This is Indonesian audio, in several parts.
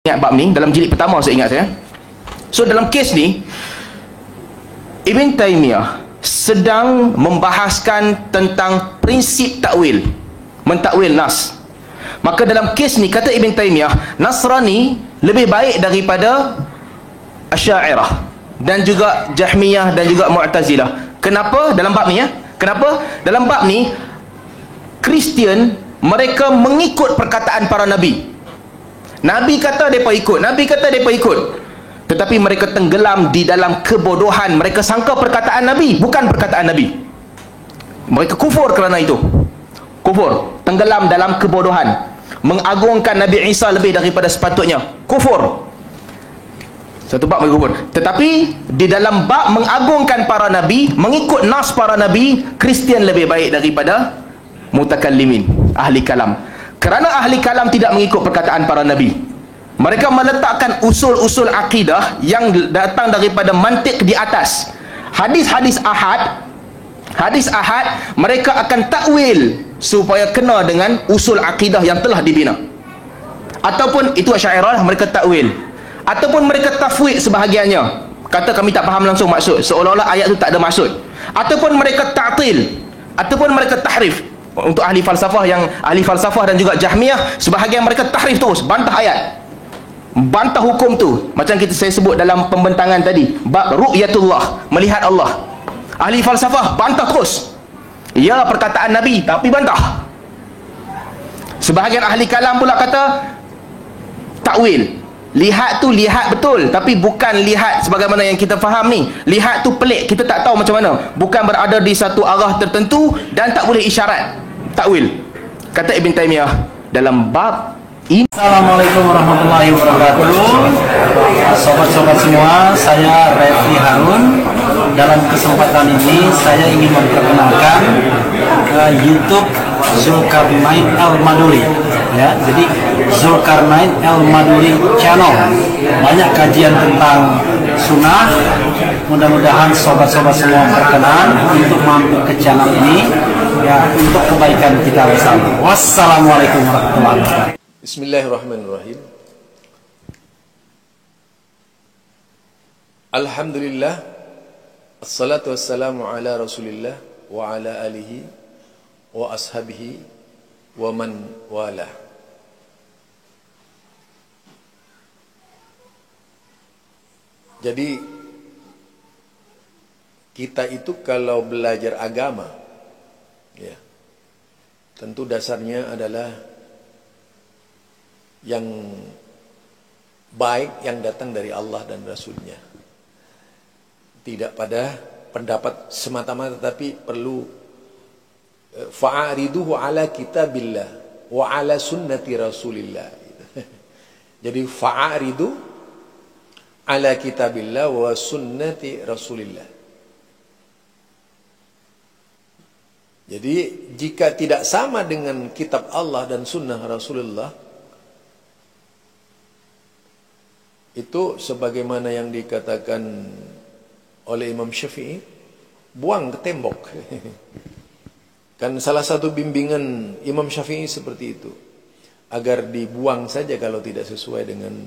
ingat bab ni dalam jilid pertama, saya ingat saya. So dalam kes ni Ibn Taymiyah sedang membahaskan tentang prinsip takwil, mentakwil nas. Maka dalam kes ni kata Ibn Taymiyah, Nasrani lebih baik daripada Asy'ariyah dan juga Jahmiyah dan juga Mu'tazilah. Kenapa dalam bab ni ya? Kenapa dalam bab ni Kristian mereka mengikut perkataan para nabi. Nabi kata mereka ikut, Nabi kata mereka ikut, tetapi mereka tenggelam di dalam kebodohan. Mereka sangka perkataan Nabi bukan perkataan Nabi. Mereka kufur kerana itu. Kufur, tenggelam dalam kebodohan, mengagungkan Nabi Isa lebih daripada sepatutnya. Kufur. Satu bab mereka kufur. Tetapi di dalam bab mengagungkan para nabi, mengikut nas para nabi, Kristian lebih baik daripada mutakallimin, ahli kalam. Kerana ahli kalam tidak mengikut perkataan para nabi. Mereka meletakkan usul-usul akidah yang datang daripada mantik di atas. Hadis-hadis ahad, hadis ahad mereka akan takwil supaya kena dengan usul akidah yang telah dibina. Ataupun itu Asy'ariyah, mereka takwil. Ataupun mereka tafwid sebahagiannya. Kata kami tak faham langsung maksud, seolah-olah ayat itu tak ada maksud. Ataupun mereka ta'til, ataupun mereka tahrif. Untuk ahli falsafah, yang ahli falsafah dan juga Jahmiyah, sebahagian mereka tahrif terus, bantah ayat, bantah hukum tu. Macam saya sebut dalam pembentangan tadi, bab ru'yatullah, melihat Allah. Ahli falsafah bantah terus, ya perkataan Nabi, tapi bantah. Sebahagian ahli kalam pula kata takwil, lihat tu lihat betul, tapi bukan lihat sebagaimana yang kita faham ni. Lihat tu pelik, kita tak tahu macam mana, bukan berada di satu arah tertentu dan tak boleh isyarat. Takwil. Kata Ibn Taymiyah dalam bab ini. Assalamualaikum warahmatullahi wabarakatuh. Sobat-sobat semua, saya Refli Harun. Dalam kesempatan ini saya ingin memperkenalkan YouTube Zulkarnain Al-Maduri. Ya, jadi Zulkarnain Al-Maduri Channel. Banyak kajian tentang sunnah. Mudah-mudahan sobat-sobat semua berkenan untuk mampir ke channel ini, ya, untuk kebaikan kita bersama. Wassalamualaikum warahmatullahi wabarakatuh. Bismillahirrahmanirrahim. Alhamdulillah, assalatu wassalamu ala rasulillah wa ala alihi wa ashabihi wa man wala. Jadi kita itu kalau belajar agama, ya, tentu dasarnya adalah yang baik yang datang dari Allah dan Rasulnya. Tidak pada pendapat semata-mata, tapi perlu fa'ariduhu ala kitabillah wa ala sunnati rasulillah. Jadi fa'aridu ala kitabillah wa sunnati rasulillah. Jadi jika tidak sama dengan kitab Allah dan sunnah Rasulullah, itu sebagaimana yang dikatakan oleh Imam Syafi'i, buang ke tembok. Kan salah satu bimbingan Imam Syafi'i seperti itu, agar dibuang saja kalau tidak sesuai dengan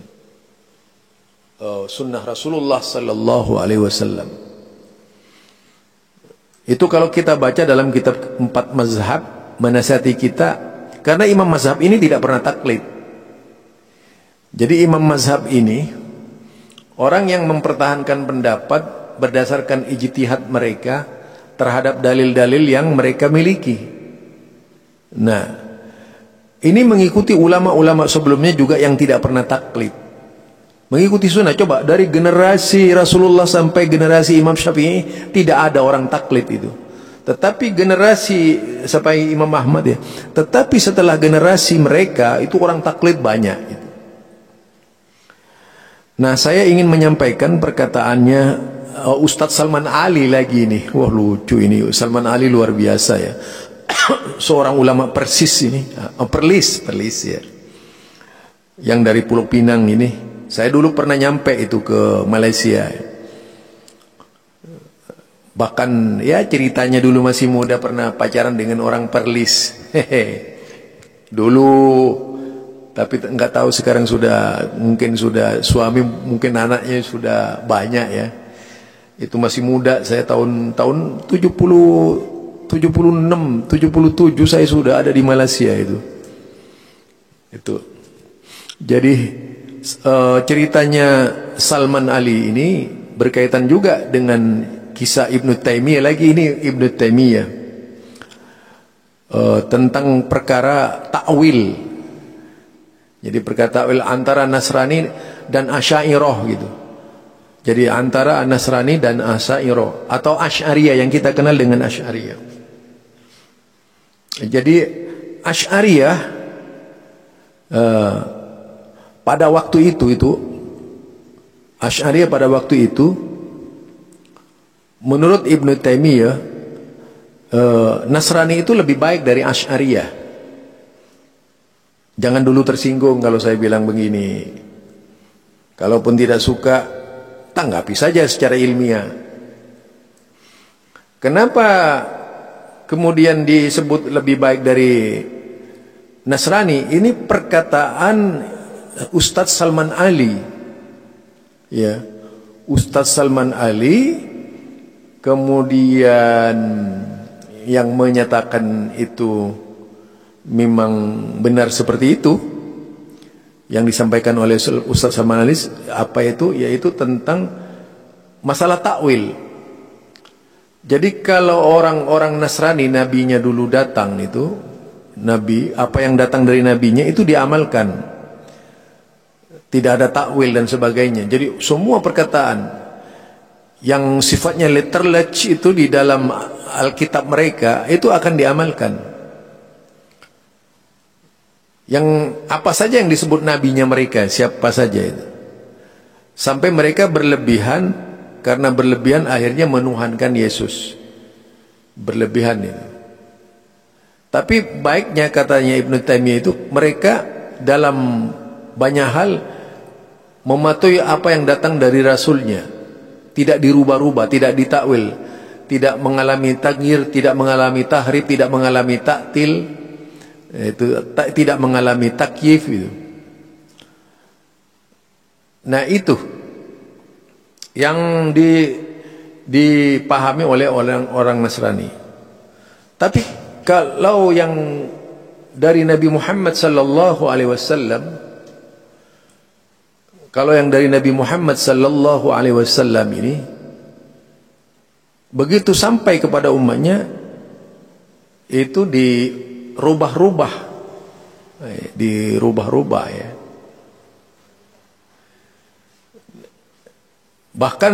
sunnah Rasulullah sallallahu alaihi wasallam. Itu kalau kita baca dalam kitab 4 mazhab menasihati kita, karena imam mazhab ini tidak pernah taklid. Jadi imam mazhab ini orang yang mempertahankan pendapat berdasarkan ijtihad mereka terhadap dalil-dalil yang mereka miliki. Nah, ini mengikuti ulama-ulama sebelumnya juga yang tidak pernah taklid, mengikuti sunnah. Coba dari generasi Rasulullah sampai generasi Imam Syafi'i tidak ada orang taklid itu. Tetapi generasi sampai Imam Ahmad, ya, tetapi setelah generasi mereka itu orang taklid banyak gitu. Nah, saya ingin menyampaikan perkataannya Ustadz Salman Ali lagi nih. Wah, lucu ini, Salman Ali luar biasa ya. Seorang ulama Persis ini, Perlis ya, yang dari Pulau Pinang ini. Saya dulu pernah nyampe itu ke Malaysia. Bahkan ya ceritanya dulu masih muda pernah pacaran dengan orang Perlis. Dulu Tapi nggak tahu sekarang mungkin sudah suami, mungkin anaknya sudah banyak ya. Itu masih muda, saya tahun 76, 77 saya sudah ada di Malaysia itu. Jadi ceritanya Salman Ali ini berkaitan juga dengan kisah Ibnu Taimiyah lagi. Ini Ibnu Taimiyah tentang perkara takwil. Jadi perkara takwil antara Nasrani dan Asy'ariyah gitu. Jadi antara Nasrani dan Asy'ariyah atau Asy'ariyah yang kita kenal dengan Asy'ariyah. Jadi Asy'ariyah pada waktu itu Asy'ariyah pada waktu itu menurut Ibnu Taimiyah Nasrani itu lebih baik dari Asy'ariyah. Jangan dulu tersinggung kalau saya bilang begini. Kalaupun tidak suka, tanggapi saja secara ilmiah. Kenapa kemudian disebut lebih baik dari Nasrani? Ini perkataan Ustadz Salman Ali. Ya, Ustadz Salman Ali kemudian yang menyatakan itu memang benar seperti itu yang disampaikan oleh Ustadz Salman Ali. Apa itu? Yaitu tentang masalah takwil. Jadi kalau orang-orang Nasrani, nabinya dulu datang itu, nabi, apa yang datang dari nabinya itu diamalkan, tidak ada takwil dan sebagainya. Jadi semua perkataan yang sifatnya letterless itu di dalam Alkitab mereka itu akan diamalkan. Yang apa saja yang disebut nabinya mereka, siapa saja itu. Sampai mereka berlebihan, karena berlebihan akhirnya menuhankan Yesus. Berlebihan itu. Tapi baiknya katanya Ibnu Taimiyah itu, mereka dalam banyak hal mematuhi apa yang datang dari Rasulnya. Tidak dirubah-rubah, tidak ditakwil, tidak mengalami taghyir, tidak mengalami tahrif, tidak mengalami taktil, tidak mengalami takyif itu. Nah itu yang dipahami oleh orang Nasrani. Tapi kalau yang dari Nabi Muhammad sallallahu alaihi wasallam, kalau yang dari Nabi Muhammad sallallahu alaihi wasallam ini begitu sampai kepada umatnya itu dirubah-rubah ya. Bahkan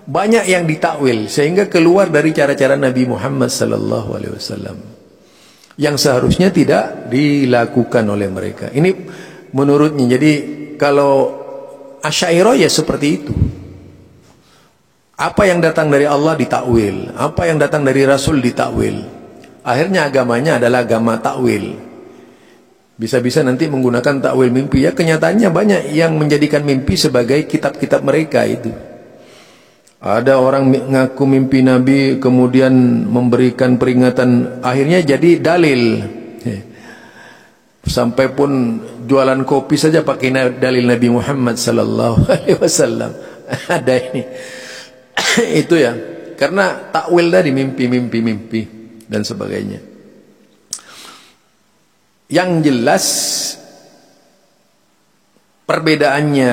banyak yang ditakwil sehingga keluar dari cara-cara Nabi Muhammad sallallahu alaihi wasallam yang seharusnya tidak dilakukan oleh mereka. Ini menurutnya. Jadi kalau Asy'ariyah ya seperti itu. Apa yang datang dari Allah ditakwil, apa yang datang dari Rasul ditakwil. Akhirnya agamanya adalah agama takwil. Bisa-bisa nanti menggunakan takwil mimpi. Ya kenyataannya banyak yang menjadikan mimpi sebagai kitab-kitab mereka itu. Ada orang ngaku mimpi Nabi kemudian memberikan peringatan, akhirnya jadi dalil. Sampai pun jualan kopi saja pakai dalil Nabi Muhammad sallallahu alaihi wasallam. Ada ini. Itu ya, karena takwil dari mimpi dan sebagainya. Yang jelas perbedaannya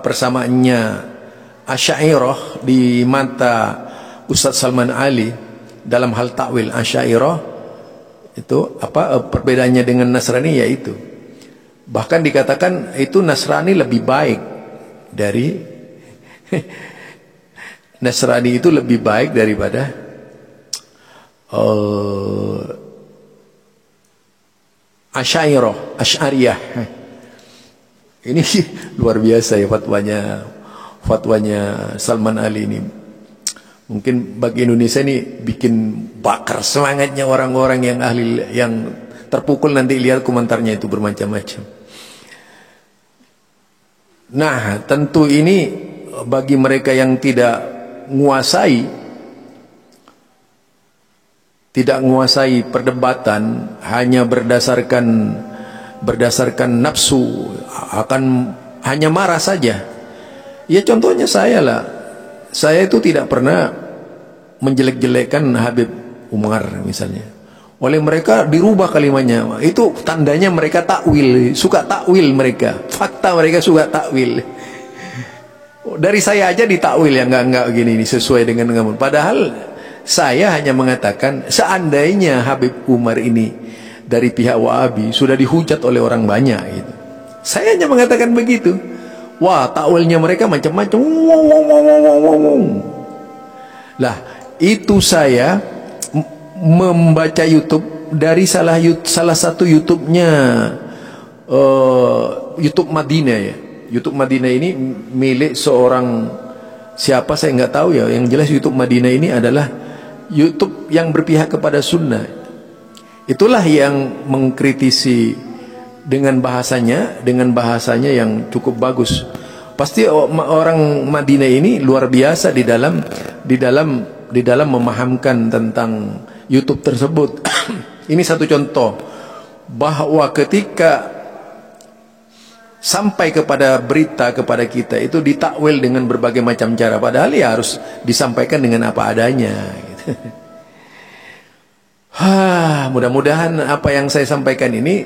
persamaannya Asy'ariyah di mata Ustadz Salman Ali dalam hal takwil. Asy'ariyah itu perbedaannya dengan Nasrani yaitu bahkan dikatakan itu Nasrani lebih baik dari Nasrani itu lebih baik daripada Asy'ariyah. Ini luar biasa ya fatwanya Salman Ali ini. Mungkin bagi Indonesia ini bikin bakar semangatnya orang-orang yang ahli, yang terpukul nanti lihat komentarnya itu bermacam-macam. Nah, tentu ini bagi mereka yang tidak menguasai perdebatan hanya berdasarkan berdasarkan nafsu, akan hanya marah saja. Ya contohnya saya lah. Saya itu tidak pernah menjelek-jelekkan Habib Umar misalnya. Oleh mereka dirubah kalimatnya. Itu tandanya mereka takwil, suka takwil mereka. Fakta mereka suka takwil. Dari saya aja ditakwil ya, enggak gini sesuai dengan ngamun. Padahal saya hanya mengatakan seandainya Habib Umar ini dari pihak Wahabi sudah dihujat oleh orang banyak gitu. Saya hanya mengatakan begitu. Wah, takwilnya mereka macam-macam. Lah, itu saya membaca YouTube dari salah satu YouTube-nya YouTube Madinah ya. YouTube Madinah ini milik seorang siapa saya nggak tahu ya. Yang jelas YouTube Madinah ini adalah YouTube yang berpihak kepada sunnah. Itulah yang mengkritisi dengan bahasanya yang cukup bagus. Pasti orang Madinah ini luar biasa di dalam memahamkan tentang YouTube tersebut. Ini satu contoh bahwa ketika sampai kepada berita kepada kita itu ditakwil dengan berbagai macam cara, padahal ya harus disampaikan dengan apa adanya gitu. Mudah-mudahan apa yang saya sampaikan ini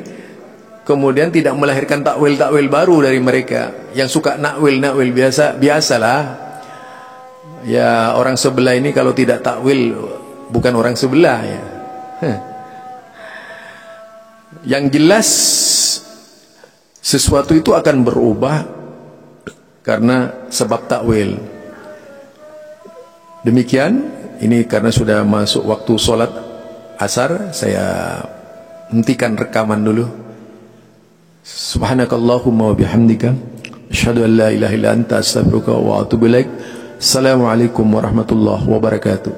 kemudian tidak melahirkan takwil-takwil baru dari mereka yang suka nakwil biasalah. Ya orang sebelah ini kalau tidak takwil bukan orang sebelah ya. Yang jelas sesuatu itu akan berubah karena sebab takwil. Demikian, ini karena sudah masuk waktu sholat asar, saya hentikan rekaman dulu. Subhanakallahumma wa bihamdika asyhadu an la ilaha illa anta astaghfiruka wa atubu ilaik. Assalamualaikum warahmatullahi wabarakatuh.